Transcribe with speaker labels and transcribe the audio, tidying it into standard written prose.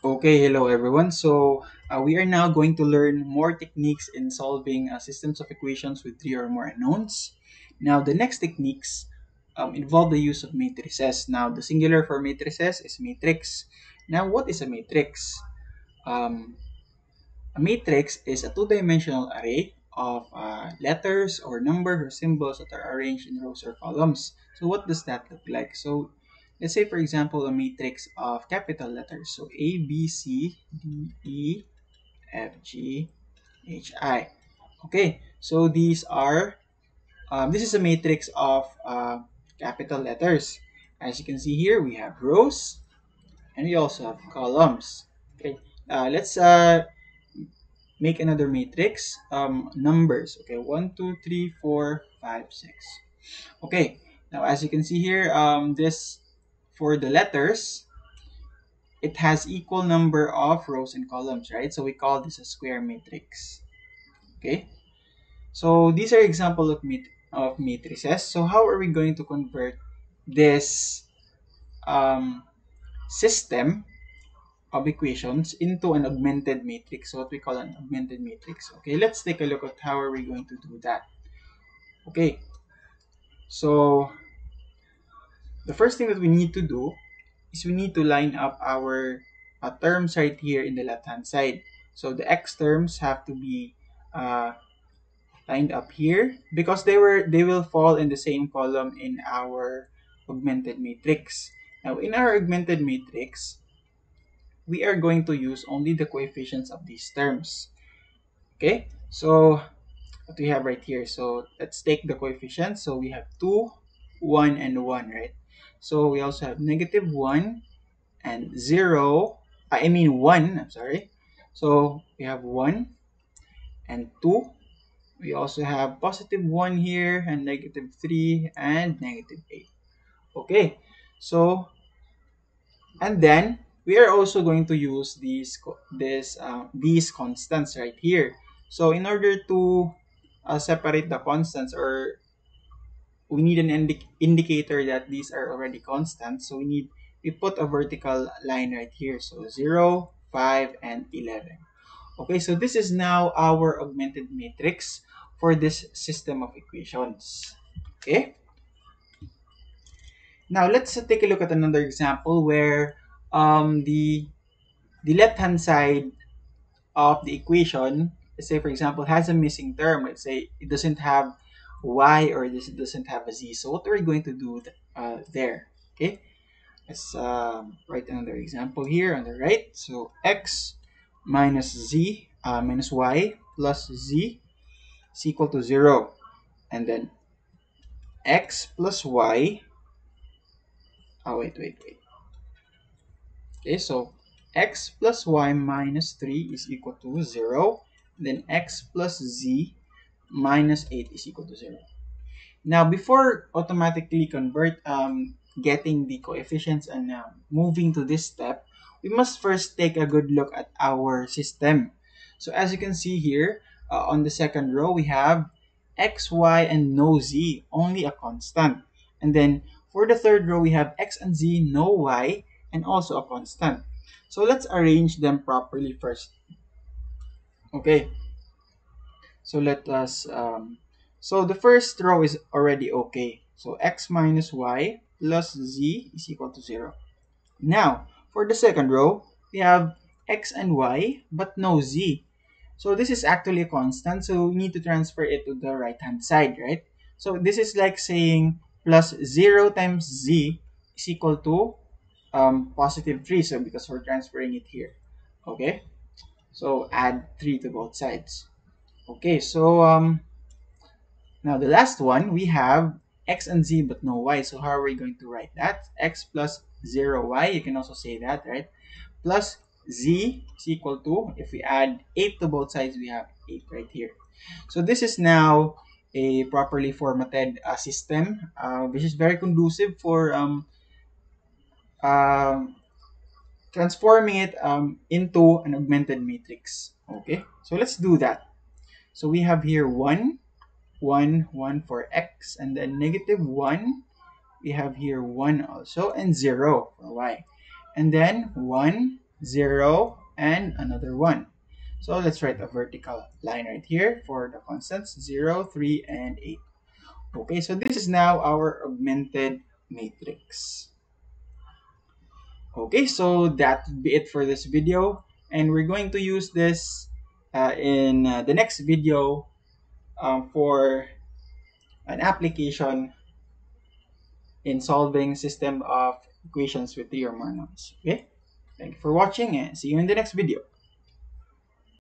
Speaker 1: Okay, hello everyone. We are now going to learn more techniques in solving systems of equations with three or more unknowns. Now, the next techniques involve the use of matrices. Now, the singular for matrices is matrix. Now, what is a matrix? Um, a matrix is a two-dimensional array of letters or numbers or symbols that are arranged in rows or columns. So what does that look like? So let's say, for example, a matrix of capital letters. So A, B, C, D, E, F, G, H, I. Okay, so this is a matrix of capital letters. As you can see here, we have rows and we also have columns. Okay, let's make another matrix, numbers. Okay, 1, 2, 3, 4, 5, 6. Okay, now as you can see here, this for the letters, it has equal number of rows and columns, right? So we call this a square matrix. Okay, so these are example of matrices. So how are we going to convert this um, system of equations into an augmented matrix? So what we call an augmented matrix. Okay, let's take a look at how are we going to do that. Okay, so the first thing that we need to do is we need to line up our terms right here in the left hand side. So the x terms have to be uh, lined up here because they will fall in the same column in our augmented matrix. Now in our augmented matrix, we are going to use only the coefficients of these terms. Okay, so what we have right here. So let's take the coefficients. So we have 2, 1, and 1, right? So we also have -1 and 0. I mean 1, I'm sorry. So we have 1 and 2. We also have +1 here and -3 and -8. Okay, so and then we are also going to use these constants right here. So in order to separate the constants, or we need an indicator that these are already constant. So we put a vertical line right here. So 0, 5, and 11. Okay, so this is now our augmented matrix for this system of equations. Okay, now let's take a look at another example where the left hand side of the equation, let's say for example, has a missing term. Let's say it doesn't have y, or this doesn't have a z. So what are we going to do there? Okay, let's write another example here on the right. So x minus z minus y plus z is equal to 0, and then x plus y. Oh, wait. Okay, so x plus y minus 3 is equal to 0. Then x plus z minus 8 is equal to 0. Now, before automatically getting the coefficients and moving to this step, we must first take a good look at our system. So as you can see here, on the second row, we have x, y, and no z, only a constant. And then for the third row, we have x and z, no y, and also a constant. So let's arrange them properly first. Okay, so so the first row is already okay. So x minus y plus z is equal to 0. Now, for the second row, we have x and y, but no z. So this is actually a constant, so we need to transfer it to the right-hand side, right? So this is like saying plus 0 times z is equal to +3. So because we're transferring it here. Okay? So add 3 to both sides. Okay, so now the last one, we have x and z but no y. So how are we going to write that? X plus 0y, you can also say that, right? Plus z is equal to, if we add 8 to both sides, we have 8 right here. So this is now a properly formatted system, which is very conducive for um, transforming it into an augmented matrix. Okay, so let's do that. So we have here 1, 1, 1 for x, and then -1. We have here 1 also, and 0 for y. And then 1, 0, and another 1. So let's write a vertical line right here for the constants 0, 3, and 8. Okay, so this is now our augmented matrix. Okay, so that would be it for this video. And we're going to use this in the next video for an application in solving system of equations with real monomials. Okay, thank you for watching and see you in the next video.